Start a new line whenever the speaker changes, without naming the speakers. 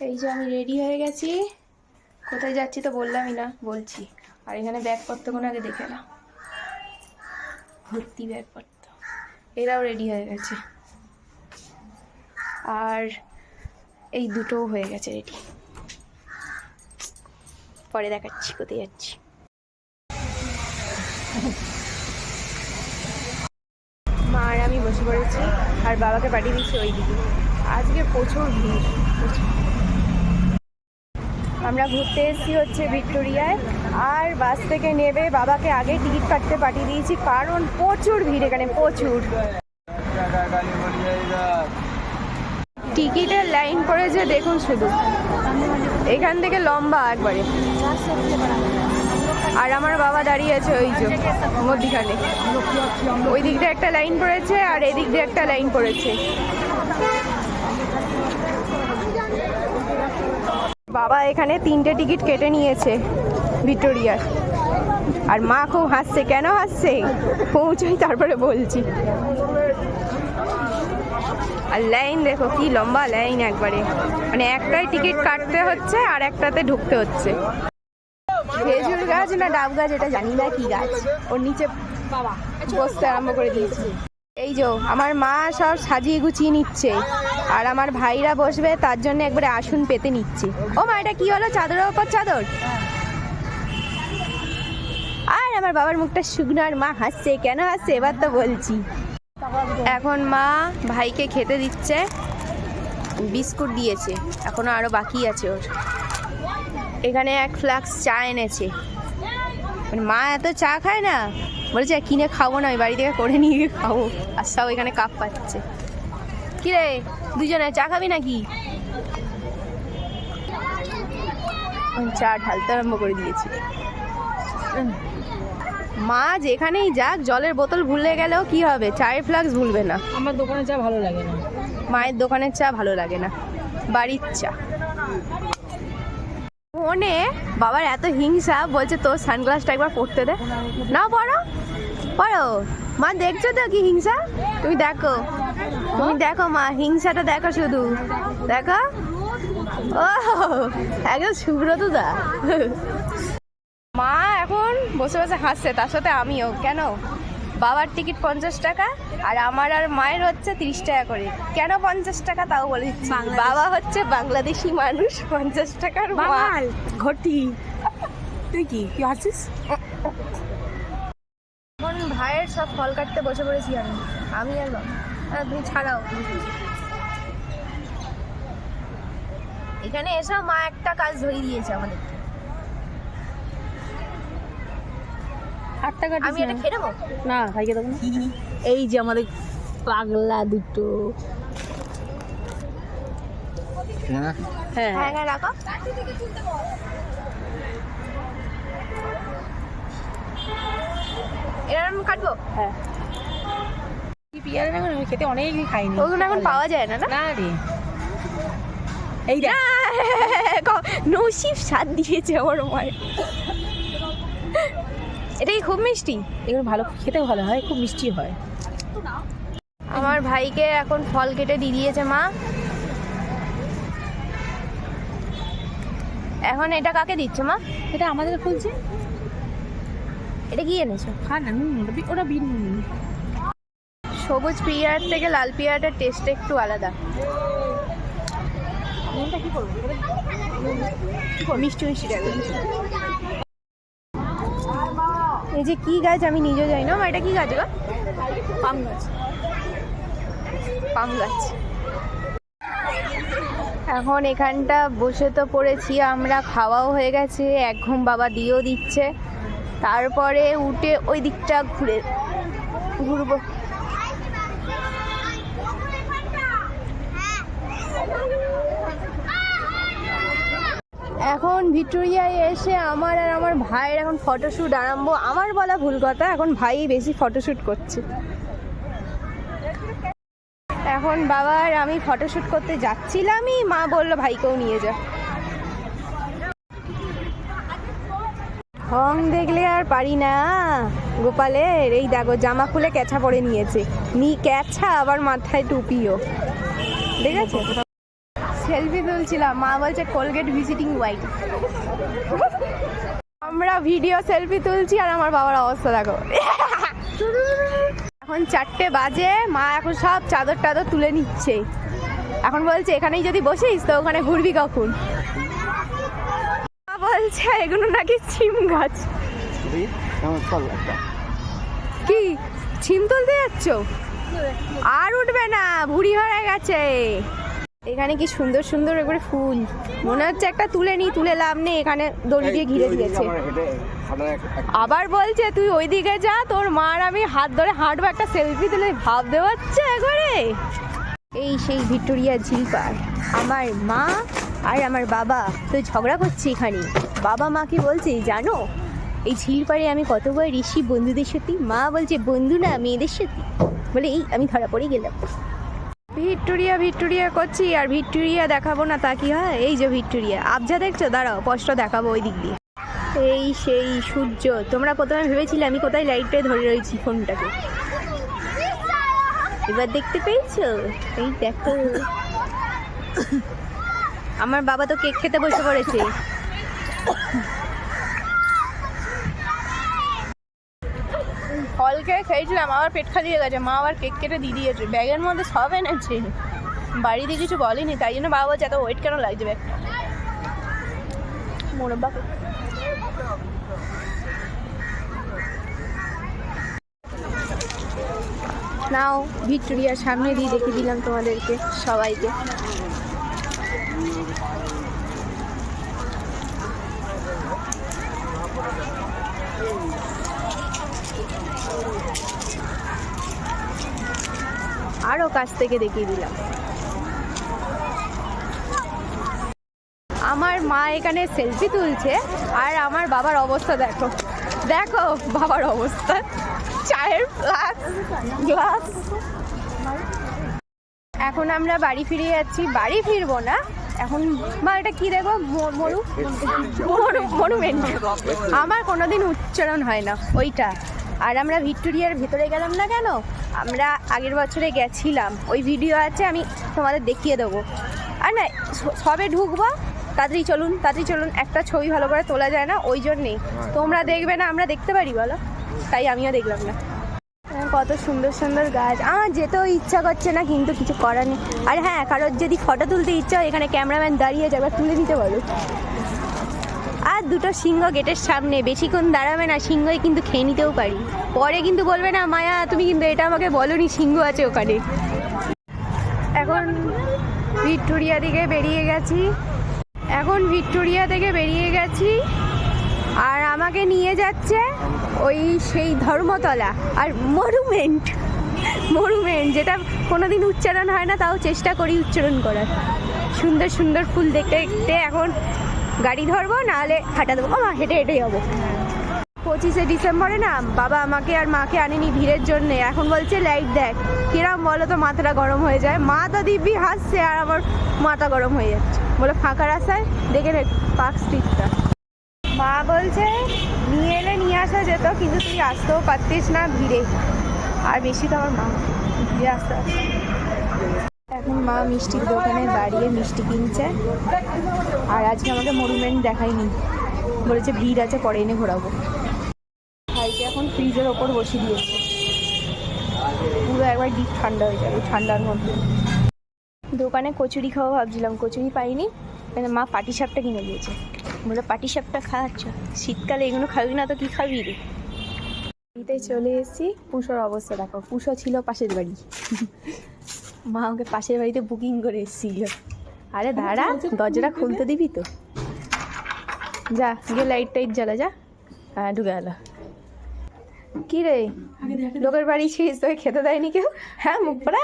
এই যে আমি রেডি হয়ে গেছি। কোথায় যাচ্ছি তো বললামই না, বলছি। আর এখানে ব্যাগপত্রগুলো আগে দেখে নাও, ভর্তি ব্যাগপত্র। এরাও রেডি হয়ে গেছে, আর এই দুটোও হয়ে গেছে রেডি। পরে দেখাচ্ছি কোথায় যাচ্ছি। মা আর আমি বসে পড়েছি, আর বাবাকে পাঠিয়ে দিচ্ছি ওই দিকে। আজকে প্রচুর ভিড়, প্রচুর। আমরা ঘুরতে এসেছি হচ্ছে ভিক্টোরিয়ায়, আর বাস থেকে নেবে বাবাকে আগে টিকিট কাটতে পাঠিয়ে দিয়েছি, কারণ প্রচুর ভিড় এখানে, প্রচুর। টিকিটের লাইন পড়েছে দেখুন শুধু, এখান থেকে লম্বা একবারে। আর আমার বাবা দাঁড়িয়ে আছে ওই যে মধ্যিখানে, ওই দিক দিয়ে একটা লাইন পড়েছে আর এদিক দিয়ে একটা লাইন পড়েছে। বাবা এখানে 3টে টিকিট কেটে নিয়েছে ভিক্টোরিয়ার, আর মা খুব হাসছে। কেন হাসছে পৌঁছই তারপরে বলছি। আর লাইন দেখো কি লম্বা লাইন একবারে, মানে একটাই টিকিট কাটতে হচ্ছে আর একটাতে ঢুকতে হচ্ছে। খেজুর গাছ না ডাব গাছ এটা জানি না কি গাছ, ওর নিচে বাবা বসতে আরম্ভ করে দিয়েছে। এই যে আমার মা সব সাজিয়ে গুছিয়ে নিচ্ছে, আর আমার ভাইরা বসবে তার জন্য একবারে আসন পেতে নিচ্ছে। ও মা এটা কি হলো, চাদরের ওপর চাদর। আর আমার বাবার মুখটা শুকনো, আর মা হাসছে। কেন হাসছে এবার তো বলছি। এখন মা ভাইকে খেতে দিচ্ছে, বিস্কুট দিয়েছে, এখনো আরো বাকি আছে ওর। এখানে 1 ফ্লাক্স চা এনেছে, মানে মা এত চা খায় না, বলছে কিনে খাবো না, ওই বাড়ি থেকে করে নিয়ে গিয়ে খাবো। আর সব এখানে কাপ পাচ্ছে। কি রে দুজনে চা খাবি নাকি? চা ঢালতে আরম্ভ করে দিয়েছি। মা যেখানেই যাক জলের বোতল ভুলে গেলেও কি হবে, চায়ের ফ্লাক্স ভুলবে না।
আমার দোকানের চা ভালো লাগে না,
মায়ের দোকানের চা ভালো লাগে না, বাড়ির চা। মনে বাবার এত হিংসা, বলছে তোর সানগ্লাসটা একবার পরতে দে। না পড়ো পড়ো, মা দেখছো তো কি হিংসা, তুমি দেখো, তুমি দেখো মা হিংসাটা দেখো, শুধু দেখো। ও একদম সুব্রত দা। মা এখন বসে বসে হাসছে, তার সাথে আমিও। কেন, বাবার টিকিট 50 টাকা, আর আমার আর মায়ের হচ্ছে 30 টাকা করে। কেন 50 টাকা তাও বলে দিচ্ছি, বাবা হচ্ছে বাংলাদেশি মানুষ, 50 টাকার মাল
ঘটি। তুই কি হাসিস?
এখন ভাইয়ের সব ফল কাটতে বসে পড়েছি আমি আর বাবা। তুমি ছাড়াও, এখানে এসে মা একটা কাজ ধরিয়ে দিয়েছে আমাদের। আমি এটা খেয়ে নেবো
না, ভাইকে দেবো না। এই যে আমাদের পাগলা দুটো।
হ্যাঁ হ্যাঁ রাখো। এরকম কাটবো।
হ্যাঁ পিয়ারা এখন আমি খেতে অনেকই খাইনি,
ওগুলো এখন পাওয়া যায় না।
না রে, এই দেখ
নসিব স্বাদ দিয়েছে আমার মায়ের। এটা কি খুব মিষ্টি?
এগুলো ভালো, খেতে ভালো হয়, খুব মিষ্টি হয়।
আমার ভাইকে এখন ফল কেটে দিয়ে দিয়েছে মা। এখন এটা কাকে দিচ্ছে মা?
এটা আমাদের খুলছে।
এটা কি এনেছো?
খা না, ওটা বিন।
সবুজ পিয়ার থেকে লাল পিয়ারটার টেস্ট একটু আলাদা। মিষ্টি মিষ্টি টাইপের। এই যে কি গাছ আমি নিজেও জানি না, এটা কি গাছ গো?
পাম গাছ।
পাম গাছ। এখন এখানটা বসে তো পড়েছি আমরা, খাওয়াও হয়ে গেছে, 1 ঘুম বাবা দিয়েও দিচ্ছে। তারপরে উঠে ওই দিকটা ঘুরবো। এখন ভিক্টোরিয়ায় এসে আমার আর আমার ভাইয়ের এখন ফটোশ্যুট আরম্ভ। আমার বলা ভুল কথা, এখন ভাই বেশি ফটোশ্যুট করছে। এখন বাবার আমি ফটোশ্যুট করতে যাচ্ছিলামই, মা বললো ভাইকেও নিয়ে যা। ঢং দেখলে আর পারি না গোপালের। এই দেখো জামা খুলে ক্যাছা পরে নিয়েছে, ক্যাছা আবার মাথায় টুপিও, ঠিক আছে। সে সেলফি তুলছিলাম, মা বলছে কোলগেট ভিজিটিং ওয়াইফ। আমরা ভিডিও সেলফি তুলছি আর আমার বাবার অবস্থা দেখো। এখন 4টে বাজে, মা এখন সব চাদর টাদর তুলে নিচ্ছে। এখন বলছে এখানেই যদি বসিস তো ওখানে ঘুরবি কখন। মা বলছে এগুলো নাকি সিম গাছ। কি ছিম তুলতে যাচ্ছ? আর উঠবে না, বুড়ি হয়ে গেছে। এখানে কি সুন্দর সুন্দর এবারে ফুল, মনে হচ্ছে একটা তুলে নি, তুলে লাভ নেই, এখানে দড়ি দিয়ে ঘিরে দিয়েছে। আবার বলছে তুই ওইদিকে যা, তোর মার আমি হাত ধরে হাঁটবো, একটা সেলফি তুলে ভাবতে পারছে একবারে। এই সেই ভিক্টোরিয়া ঝিল পাড়, আমার মা আর আমার বাবা তো ঝগড়া করছে এখানে। বাবা মা কি বলছে জানো, এই ঝিল পাড়ে আমি কতবার ঋষি বন্ধুদের সাথে, মা বলছে বন্ধু না মেয়েদের সাথে, বলে এই আমি ধরা পড়ে গেলাম। ভিক্টোরিয়া ভিক্টোরিয়া করছি, আর ভিক্টোরিয়া দেখাবো না তা কি হয়। এই যে ভিক্টোরিয়া আবজা দেখছো, দাঁড়াও স্পষ্ট দেখাবো ওই দিক দিয়ে। এই সেই সূর্য, তোমরা প্রথমে ভেবেছিলে আমি কোথায় লাইটটায় ধরে রয়েছি ফোনটাকে, এবার দেখতে পেয়েছো? এই দেখো আমার বাবা তো কেক খেতে বসে পড়েছে। ফল খেয়ে খেয়েছিলাম, আবার পেট খালি হয়ে গেছে। মা আবার কেক কেটে দিয়ে দিয়েছে, ব্যাগের মধ্যে সব এনেছে, বাড়িতে কিছু বলেনি, তাই জন্য বাবা বলছে এত ওয়েট কেন লাগছে ব্যাগটা। মোরব্বা নাও, ভিক্টোরিয়ার সামনে দিয়ে দেখে দিলাম তোমাদেরকে সবাইকে। আরো কাছ থেকে দেখিয়ে দিলাম। আমার মা এখানে সেলফি তুলছে, আর আমার বাবার অবস্থা দেখো, দেখো বাবার অবস্থা, চায়ের গ্লাস। এখন আমরা বাড়ি ফিরে যাচ্ছি, বাড়ি ফিরবো না এখন। মা এটা কি দেখো, মনুমেন্ট, আমার কোনোদিন উচ্চারণ হয় না ওইটা। আর আমরা ভিক্টোরিয়ার ভেতরে গেলাম না কেন, আমরা আগের বছরে গেছিলাম, ওই ভিডিও আছে, আমি তোমাদের দেখিয়ে দেবো। আর না সবে ঢুকবো, তাড়াতাড়ি চলুন তাড়াতাড়ি চলুন, একটা ছবি ভালো করে তোলা যায় না, ওই জন্যেই। তোমরা দেখবে না, আমরা দেখতে পারি বলো, তাই আমিও দেখলাম না। কত সুন্দর সুন্দর গাছ, আমার যেতেও ইচ্ছা করছে না, কিন্তু কিছু করার নেই। আর হ্যাঁ, কারোর যদি ফটো তুলতে ইচ্ছা হয়, এখানে ক্যামেরাম্যান দাঁড়িয়ে যাবে, তুলে নিতে পারো। আর দুটো সিংহ গেটের সামনে, বেশিক্ষণ দাঁড়াবে না, সিংহই কিন্তু খেয়ে নিতেও পারি। পরে কিন্তু বলবে না মায়া তুমি কিন্তু এটা আমাকে বলোনি, সিংহ আছে ওখানে। এখন ভিক্টোরিয়া থেকে বেরিয়ে গেছি, আর আমাকে নিয়ে যাচ্ছে ওই সেই ধর্মতলা আর মনুমেন্ট, যেটা কোনোদিন উচ্চারণ হয় না, তাও চেষ্টা করি উচ্চারণ করার। সুন্দর সুন্দর ফুল দেখতে দেখতে এখন গাড়ি ধরবো, নাহলে হাঁটা দেবো, হেঁটে যাবো। 25শে ডিসেম্বরে না বাবা আমাকে আর মাকে আনেনি ভিড়ের জন্য, এখন বলছে লাইট দেখ, কিরম বলো তো, মাথাটা গরম হয়ে যায়। মা তো দিব্যি হাসছে, আর আমার মাথা গরম হয়ে যাচ্ছে। বলে ফাঁকা রাস্তায় দেখে নে পার্ক স্ট্রিটটা। মা বলছে নিয়ে এলে নিয়ে আসা যেত, কিন্তু তুই আসতেও পারতিস না ভিড়ে, আর বেশি তো আমার মা ভিড়ে আসতে আসতে। এখন মা মিষ্টির দোকানে দাঁড়িয়ে মিষ্টি কিনছে, আর আজকে আমাকে মনুমেন্ট দেখায়নি, বলেছে ভিড় আছে, পরে এনে ঘোরাবো। ভাইকে এখন ফ্রিজের ওপর বসিয়ে দিয়েছে, পুরো একবার ডিপ ঠান্ডা হয়ে যাবে ঠান্ডার মধ্যে। দোকানে কচুরি খাওয়া ভাবছিলাম, কচুরি পাইনি, মা পাটিসাপটা কিনে দিয়েছে, বলে পাটিসাপটা খাওয়াচ্ছ, শীতকালে এগুলো খাবি না তো কি খাবি রে। বাড়িতে চলে এসেছি, পুষোর অবস্থা দেখো, পুষো ছিল পাশের বাড়ি, মা ওকে পাশের বাড়িতে বুকিং করে এসেছিল। আরে দাঁড়া, দরজাটা খুলতে দিবি তো, যা গিয়ে লাইট টাইট জ্বালা, যা। হ্যাঁ ঢুকে গেল। কি রে লোকের বাড়ি ছিস, তোকে খেতে দেয়নি কেউ? হ্যাঁ মুখ পড়া।